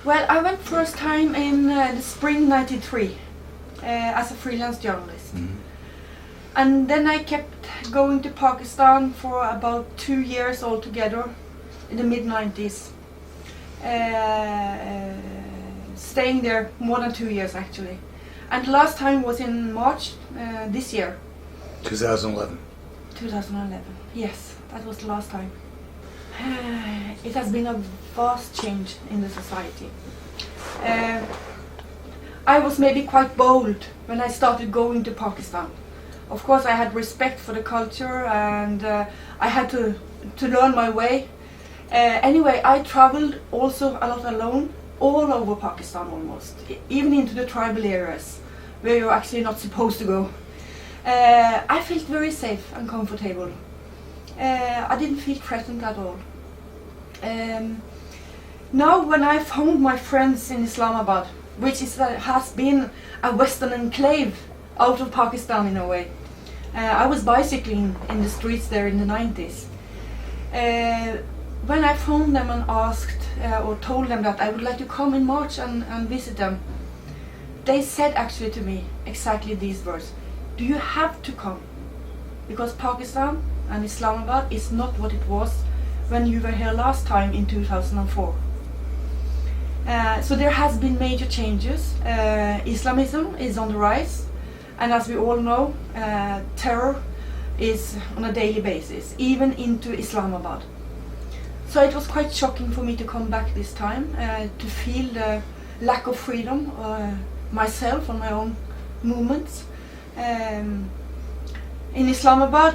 Well, I went first time in the spring '93 as a freelance journalist. Mm-hmm. And then I kept going to Pakistan for about 2 years altogether in the mid-90s. Staying there more than 2 years actually. And the last time was in March this year. 2011. 2011, yes, that was the last time. It has been a vast change in the society. I was maybe quite bold when I started going to Pakistan. Of course I had respect for the culture and I had to learn my way. Anyway, I traveled also a lot alone, all over Pakistan almost, even into the tribal areas where you're actually not supposed to go. I felt very safe and comfortable. I didn't feel threatened at all. Now when I found my friends in Islamabad, which has been a Western enclave out of Pakistan in a way. I was bicycling in the streets there in the 90s. When I phoned them and asked or told them that I would like to come in March and visit them, they said actually to me exactly these words: do you have to come? Because Pakistan and Islamabad is not what it was when you were here last time in 2004. So there has been major changes. Islamism is on the rise, and as we all know, terror is on a daily basis, even into Islamabad. So it was quite shocking for me to come back this time, to feel the lack of freedom myself on my own movements. In Islamabad,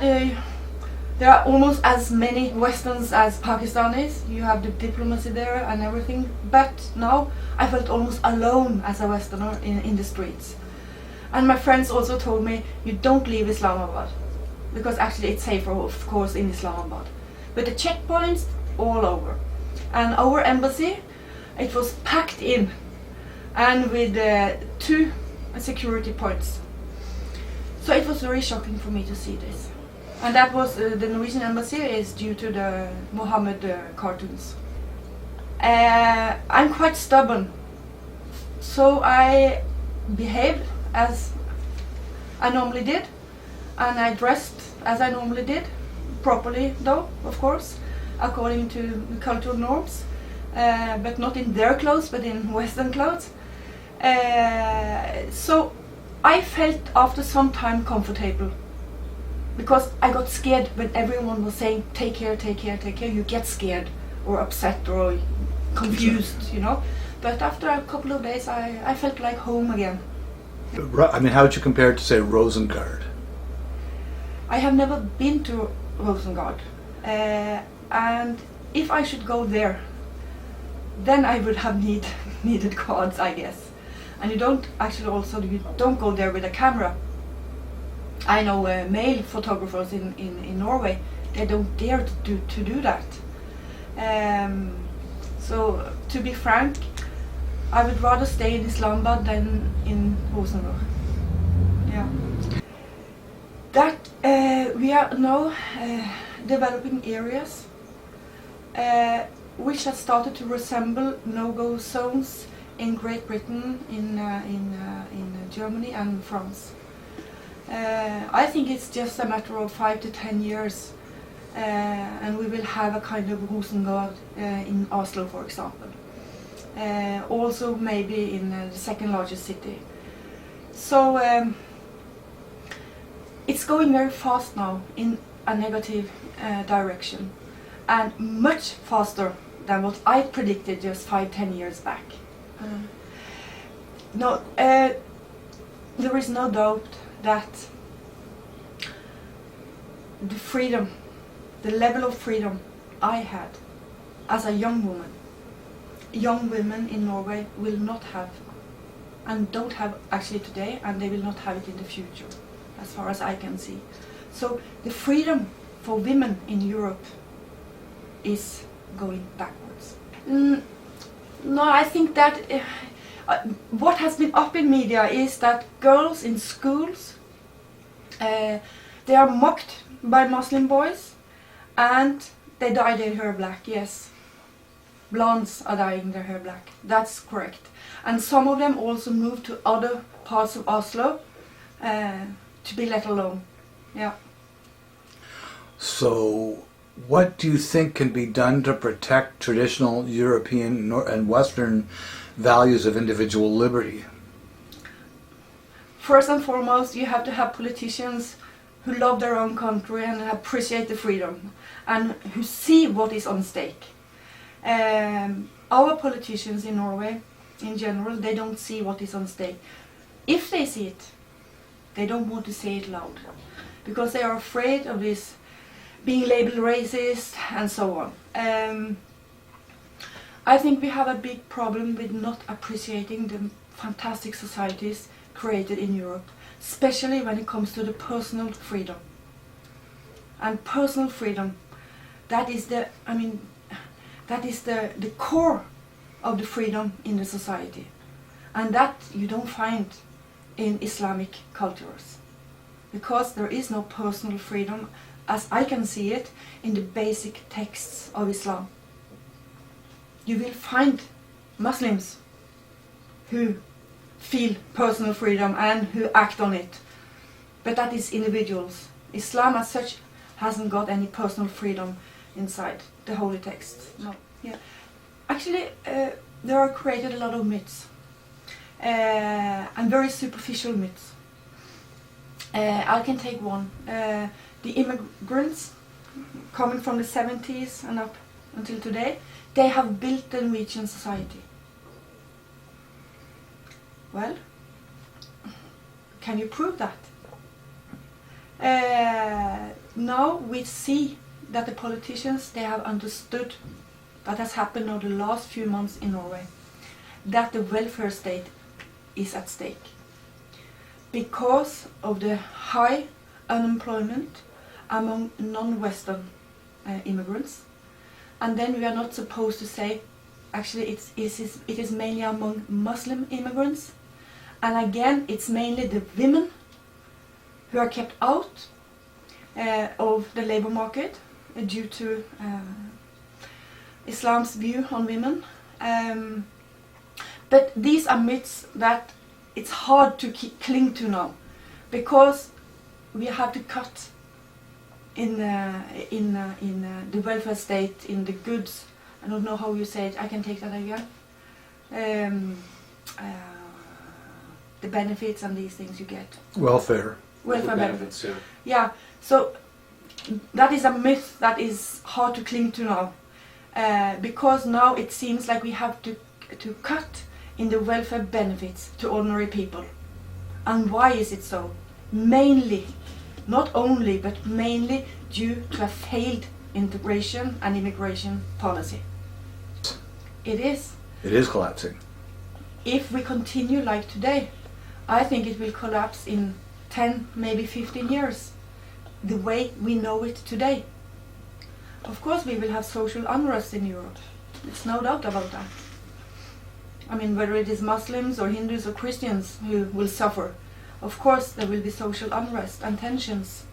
there are almost as many Westerns as Pakistanis. You have the diplomacy there and everything, but now I felt almost alone as a Westerner in the streets. And my friends also told me, you don't leave Islamabad, because actually it's safer, of course, in Islamabad. But the checkpoints all over. And our embassy, it was packed in, and with 2 security points. So it was very shocking for me to see this. And that was, the Norwegian embassy is due to the Mohammed cartoons. I'm quite stubborn, so I behaved as I normally did, and I dressed as I normally did, properly though, of course, according to cultural norms, but not in their clothes, but in Western clothes. So I felt after some time comfortable, because I got scared when everyone was saying, take care, take care, take care. You get scared or upset or confused, you know. But after a couple of days, I felt like home again. I mean, how would you compare it to, say, Rosengard? I have never been to Rosengard. And if I should go there, then I would have needed cards, I guess. And you don't go there with a camera. I know male photographers in Norway, they don't dare to do that. So to be frank, I would rather stay in Islamabad than in Rosengard. Yeah. That we are now developing areas which have started to resemble no-go zones in Great Britain, in Germany and France. I think it's just a matter of 5 to 10 years, and we will have a kind of Rosengard in Oslo, for example. Also maybe in the second largest city. So it's going very fast now in a negative direction, and much faster than what I predicted just 5-10 years back. No, there is no doubt that the freedom, the level of freedom I had as a young woman, young women in Norway will not have, and don't have actually today, and they will not have it in the future, as far as I can see. So the freedom for women in Europe is going backwards. No, I think that what has been up in media is that girls in schools, they are mocked by Muslim boys, and they dye their hair black, yes. blondes are dyeing their hair black. That's correct. And some of them also moved to other parts of Oslo to be let alone. Yeah. So, what do you think can be done to protect traditional European and Western values of individual liberty? First and foremost, you have to have politicians who love their own country and appreciate the freedom and who see what is on stake. Our politicians in Norway, in general, they don't see what is on stake. If they see it, they don't want to say it loud because they are afraid of this being labeled racist and so on. I think we have a big problem with not appreciating the fantastic societies created in Europe, especially when it comes to the personal freedom. And personal freedom, that is the core of the freedom in the society. And that you don't find in Islamic cultures. Because there is no personal freedom, as I can see it, in the basic texts of Islam. You will find Muslims who feel personal freedom and who act on it. But that is individuals. Islam as such hasn't got any personal freedom inside the holy texts. No. Yeah. Actually, there are created a lot of myths. And very superficial myths. I can take one. The immigrants coming from the 70s and up until today, they have built the Norwegian society. Well, can you prove that? Now we see that the politicians, they have understood that has happened over the last few months in Norway, that the welfare state is at stake because of the high unemployment among non-Western immigrants. And then we are not supposed to say, actually it is mainly among Muslim immigrants. And again, it's mainly the women who are kept out of the labor market due to Islam's view on women. But these are myths that it's hard to cling to now, because we have to cut in the welfare state, in the goods. I don't know how you say it. I can take that again. The benefits and these things you get. Welfare Benefits. Yeah. So that is a myth that is hard to cling to now, because now it seems like we have to cut in the welfare benefits to ordinary people. And why is it so? Mainly, not only, but mainly due to a failed integration and immigration policy. It is. It is collapsing. If we continue like today, I think it will collapse in 10, maybe 15 years, the way we know it today. Of course we will have social unrest in Europe. There's no doubt about that. I mean, whether it is Muslims or Hindus or Christians who will suffer, of course there will be social unrest and tensions.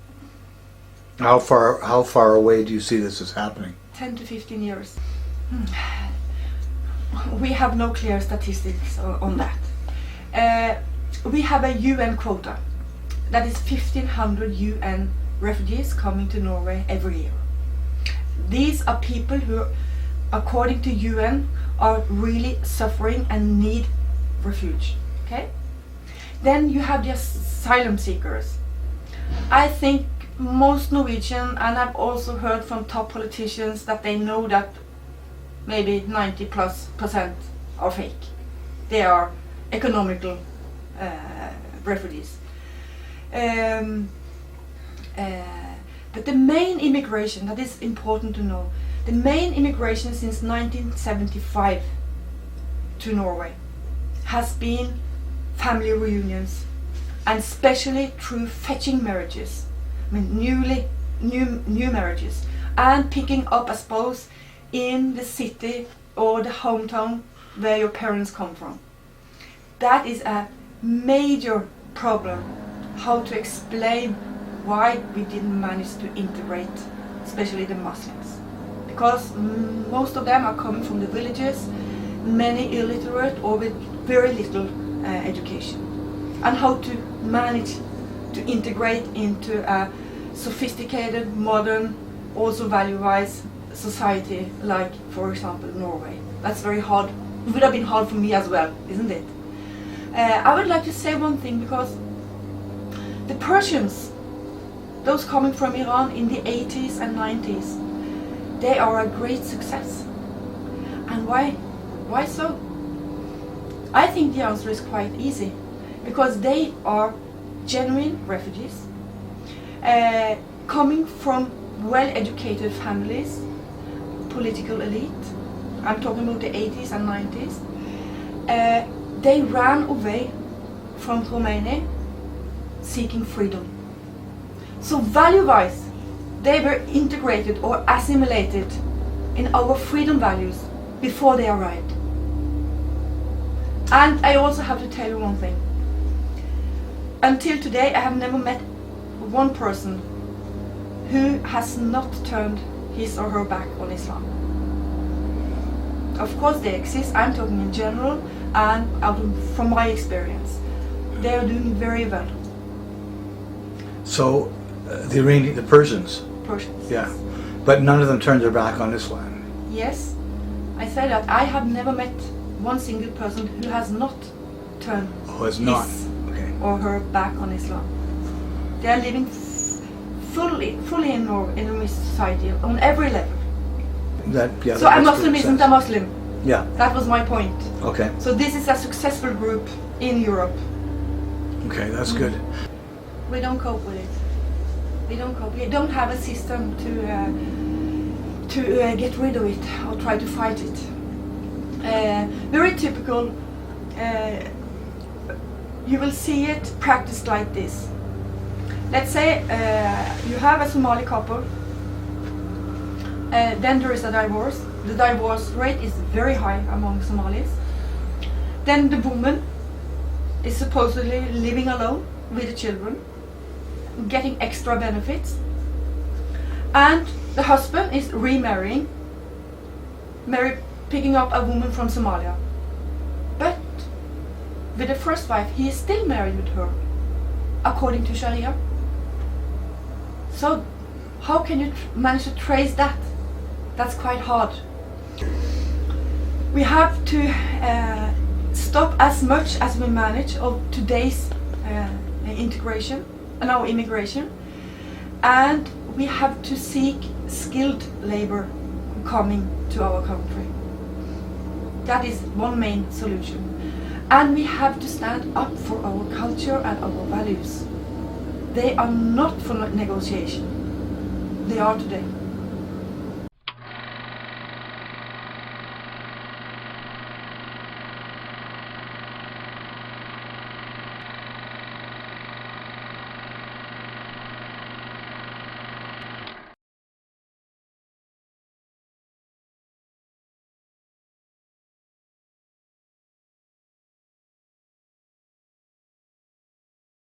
How far away do you see this as happening? 10 to 15 years. We have no clear statistics on that. We have a UN quota. That is 1,500 UN refugees coming to Norway every year. These are people who, according to UN, are really suffering and need refuge. Okay? Then you have the asylum seekers. I think most Norwegian, and I've also heard from top politicians that they know that maybe 90+% are fake. They are economical refugees. But the main immigration, that is important to know, the main immigration since 1975 to Norway has been family reunions, and especially through fetching marriages. I mean, new marriages, and picking up a spouse in the city or the hometown where your parents come from. That is a major problem, how to explain why we didn't manage to integrate, especially the Muslims. because most of them are coming from the villages, many illiterate or with very little education, and how to manage to integrate into a sophisticated, modern, also value-wise society like, for example, Norway. That's very hard. It would have been hard for me as well, isn't it? I would like to say one thing, because the Persians, those coming from Iran in the 80s and 90s, they are a great success. And why? Why so? I think the answer is quite easy. Because they are genuine refugees, coming from well-educated families, political elite. I'm talking about the 80s and 90s. They ran away from Khomeini seeking freedom. So value-wise, they were integrated or assimilated in our freedom values before they arrived. And I also have to tell you one thing. Until today, I have never met one person who has not turned his or her back on Islam. Of course they exist, I'm talking in general, and from my experience. They are doing very well. So, the Persians? Persians. Yeah. But none of them turned their back on Islam? Yes. I say that I have never met one single person who has not turned has not. his or her back on Islam. They are living fully in Norwegian society on every level. So a Muslim isn't a Muslim. Yeah. That was my point. Okay. So this is a successful group in Europe. Okay, that's good. We don't cope with it. We don't cope. We don't have a system to get rid of it or try to fight it. Very typical. You will see it practiced like this. Let's say you have a Somali couple, then there is a divorce. The divorce rate is very high among Somalis. Then the woman is supposedly living alone with the children, getting extra benefits. And the husband is remarrying, picking up a woman from Somalia. But with the first wife, he is still married with her, according to Sharia. So, how can you manage to trace that? That's quite hard. We have to stop as much as we manage of today's integration and our immigration, and we have to seek skilled labor coming to our country. That is one main solution. And we have to stand up for our culture and our values. They are not for negotiation. They are today.